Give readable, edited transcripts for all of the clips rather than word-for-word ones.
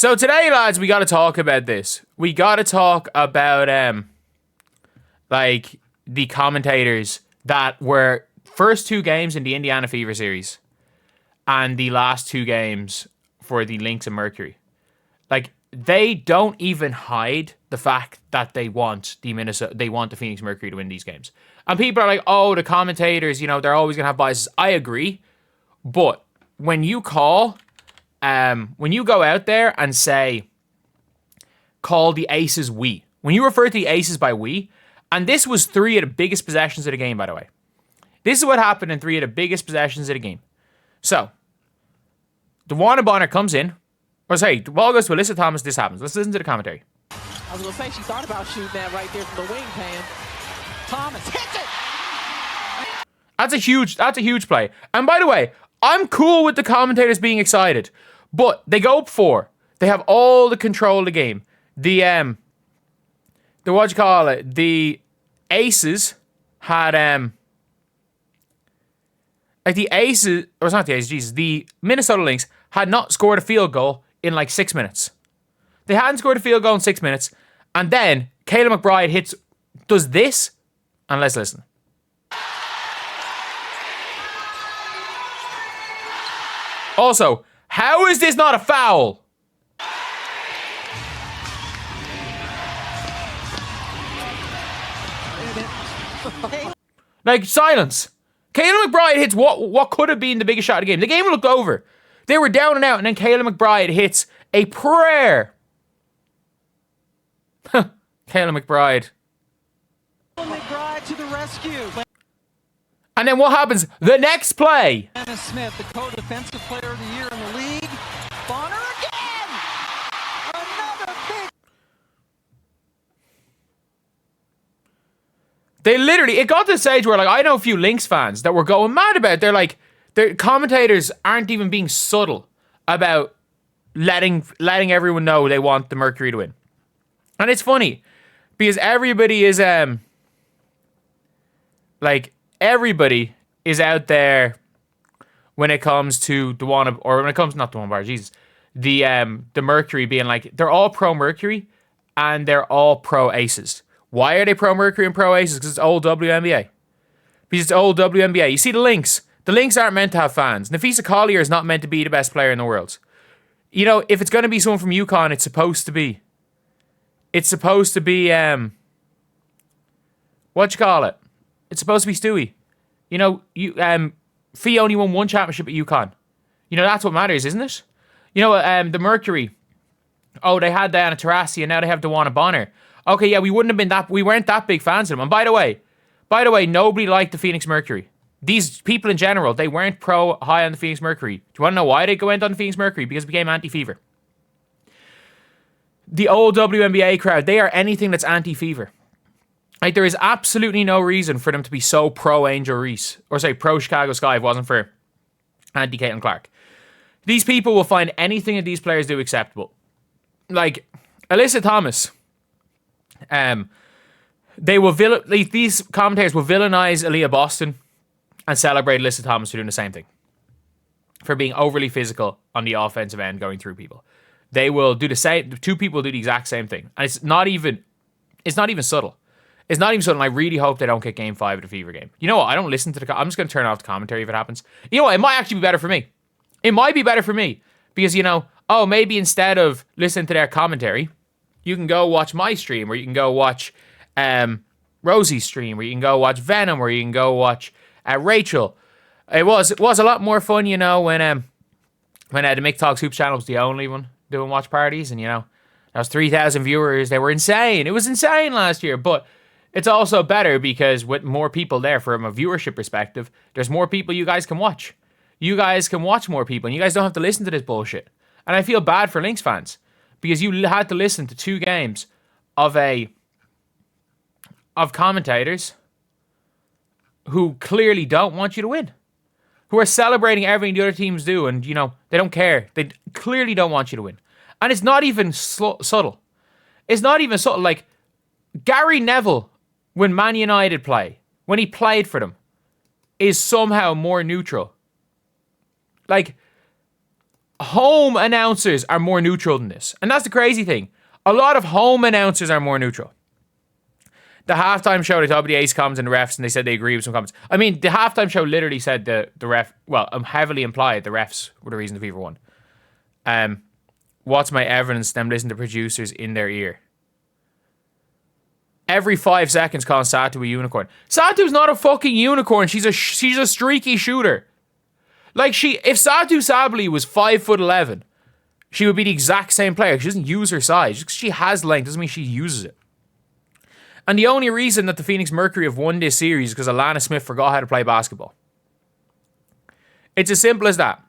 So today, lads, we got to talk about this. We got to talk about, like, the commentators that were first 2 games in the Indiana Fever series and the last 2 games for the Lynx and Mercury. Like, they don't even hide the fact that they want the Phoenix Mercury to win these games. And people are like, oh, the commentators, you know, they're always going to have biases. I agree. But when you go out there and say, call the aces we, when you refer to the aces by we, and this was 3 of the biggest possessions of the game, by the way. This is what happened in 3 of the biggest possessions of the game. So, DeWanna Bonner comes in. Or sorry, the ball goes to Alyssa Thomas. This happens. Let's listen to the commentary. I was going to say, she thought about shooting that right there from the wing pan. Thomas hits it! That's a huge play. And by the way, I'm cool with the commentators being excited. But they go up 4. They have all the control of the game. The Aces had the Minnesota Lynx had not scored a field goal in like 6 minutes. They hadn't scored a field goal in 6 minutes, and then Kayla McBride does this, and let's listen. Also, how is this not a foul? Like, silence. Kayla McBride hits what could have been the biggest shot of the game. The game looked over. They were down and out, and then Kayla McBride hits a prayer. Kayla McBride. McBride to the rescue. And then what happens? The next play. Anna Smith, the co-defensive player of the year in the league. Bonner again! Another big... It got to the stage where, like, I know a few Lynx fans that were going mad about it. They're like, the commentators aren't even being subtle about letting everyone know they want the Mercury to win. And it's funny because everybody is out there when it comes to the Mercury being like, they're all pro Mercury and they're all pro Aces. Why are they pro Mercury and pro Aces? Because it's old WNBA. Because it's old WNBA. You see the Lynx. The Lynx aren't meant to have fans. Nafisa Collier is not meant to be the best player in the world. You know, if it's going to be someone from UConn, it's supposed to be, what you call it? It's supposed to be Stewie. You know, Fee only won 1 championship at UConn. You know, that's what matters, isn't it? You know, the Mercury. Oh, they had Diana Taurasi, and now they have DeWanna Bonner. Okay, yeah, we weren't that big fans of them. And by the way, nobody liked the Phoenix Mercury. These people in general, they weren't high on the Phoenix Mercury. Do you want to know why they went on the Phoenix Mercury? Because it became anti-fever. The old WNBA crowd, they are anything that's anti-fever. Like, there is absolutely no reason for them to be so pro Angel Reese, or say pro Chicago Sky if it wasn't for anti-Caitlin Clark. These people will find anything that these players do acceptable. Like, Alyssa Thomas, these commentators will villainize Aaliyah Boston and celebrate Alyssa Thomas for doing the same thing. For being overly physical on the offensive end, going through people. They will do the same. 2 people do the exact same thing. And it's not even subtle. It's not even something. I really hope they don't get Game 5 of the Fever game. You know what? I don't listen to I'm just going to turn off the commentary if it happens. You know what? It might actually be better for me. It might be better for me. Because, you know, maybe instead of listening to their commentary, you can go watch my stream, or you can go watch Rosie's stream, or you can go watch Venom, or you can go watch Rachel. It was a lot more fun, you know, when the Mick Talks Hoops channel was the only one doing watch parties, and, you know, that was 3,000 viewers. They were insane. It was insane last year, but it's also better because with more people there from a viewership perspective, there's more people you guys can watch. You guys can watch more people, and you guys don't have to listen to this bullshit. And I feel bad for Lynx fans because you had to listen to 2 games of commentators who clearly don't want you to win, who are celebrating everything the other teams do, and, you know, they don't care. They clearly don't want you to win. And it's not even subtle. It's not even subtle. Like, Gary Neville, when Man United when he played for them, is somehow more neutral. Like, home announcers are more neutral than this. And that's the crazy thing. A lot of home announcers are more neutral. The halftime show, they talked about the ace comments and the refs, and they said they agree with some comments. I mean, the halftime show literally said the ref, well, heavily implied the refs were the reason the FIFA won. What's my evidence? Them listen to producers in their ear. Every 5 seconds calling Satu a unicorn. Satu's not a fucking unicorn. She's a streaky shooter. Like, if Satu Sabally was 5'11", she would be the exact same player. She doesn't use her size. Just 'cause she has length doesn't mean she uses it. And the only reason that the Phoenix Mercury have won this series is because Alana Smith forgot how to play basketball. It's as simple as that.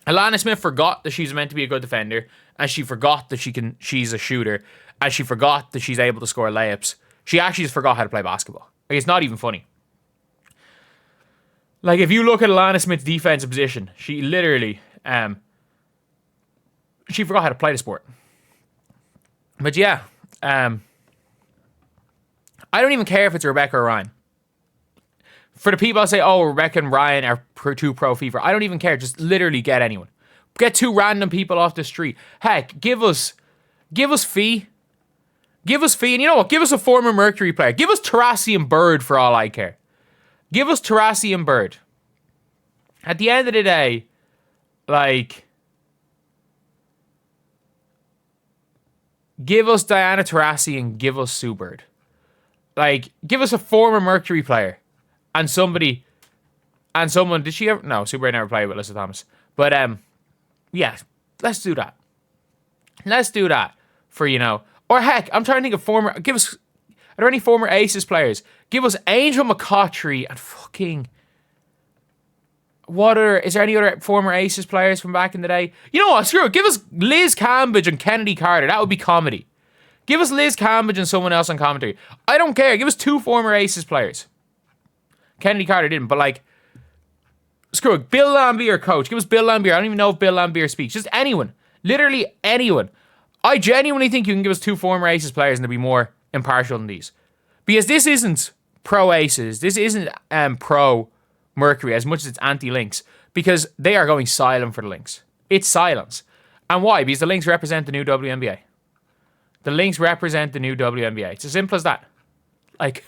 Alana Smith forgot that she's meant to be a good defender, and she forgot that she's a shooter, and she forgot that she's able to score layups. She actually just forgot how to play basketball. Like, it's not even funny. Like, if you look at Alana Smith's defensive position, she literally, she forgot how to play the sport. But yeah, I don't even care if it's Rebecca or Ryan. For the people that say, oh, Rebecca and Ryan are too pro FIFA, I don't even care. Just literally get anyone. Get 2 random people off the street. Heck, give us Fee. Give us Fee, and you know what? Give us a former Mercury player. Give us Taurasi and Bird for all I care. Give us Taurasi and Bird. At the end of the day, like, give us Diana Taurasi and give us Sue Bird. Like, give us a former Mercury player. And someone, did she ever? No, Sue Bird never played with Alyssa Thomas. But, yeah, let's do that. Let's do that for, you know, or heck, I'm trying to think of are there any former Aces players? Give us Angel McCautry and fucking, is there any other former Aces players from back in the day? You know what, screw it, give us Liz Cambridge and Kennedy Carter, that would be comedy. Give us Liz Cambridge and someone else on commentary. I don't care, give us 2 former Aces players. Kennedy Carter didn't, but like, screw it, Bill Lambier coach, give us Bill Lambier, I don't even know if Bill Lambier speaks, just anyone, literally anyone. I genuinely think you can give us 2 former Aces players and they'll be more impartial than these. Because this isn't pro Aces. This isn't pro Mercury as much as it's anti-Lynx. Because they are going silent for the Lynx. It's silence. And why? Because the Lynx represent the new WNBA. The Lynx represent the new WNBA. It's as simple as that. Like,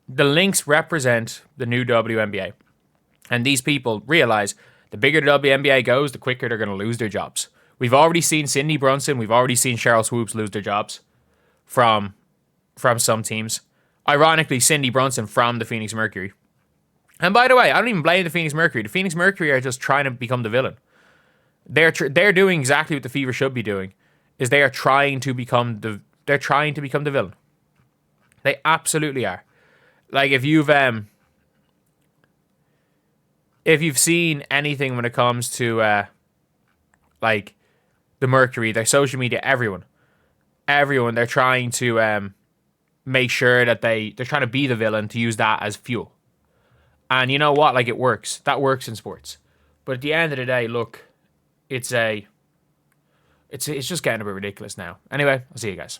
the Lynx represent the new WNBA. And these people realize the bigger the WNBA goes, the quicker they're going to lose their jobs. We've already seen Cindy Brunson. We've already seen Cheryl Swoops lose their jobs from some teams. Ironically, Cindy Brunson from the Phoenix Mercury. And by the way, I don't even blame the Phoenix Mercury. The Phoenix Mercury are just trying to become the villain. They're doing exactly what the Fever should be doing. Is they are trying to become the villain. They absolutely are. Like, if you've seen anything when it comes to like the Mercury, their social media, everyone, they're trying to make sure that they're trying to be the villain, to use that as fuel. And you know what? Like, it works. That works in sports. But at the end of the day, look, it's just getting a bit ridiculous now. Anyway, I'll see you guys.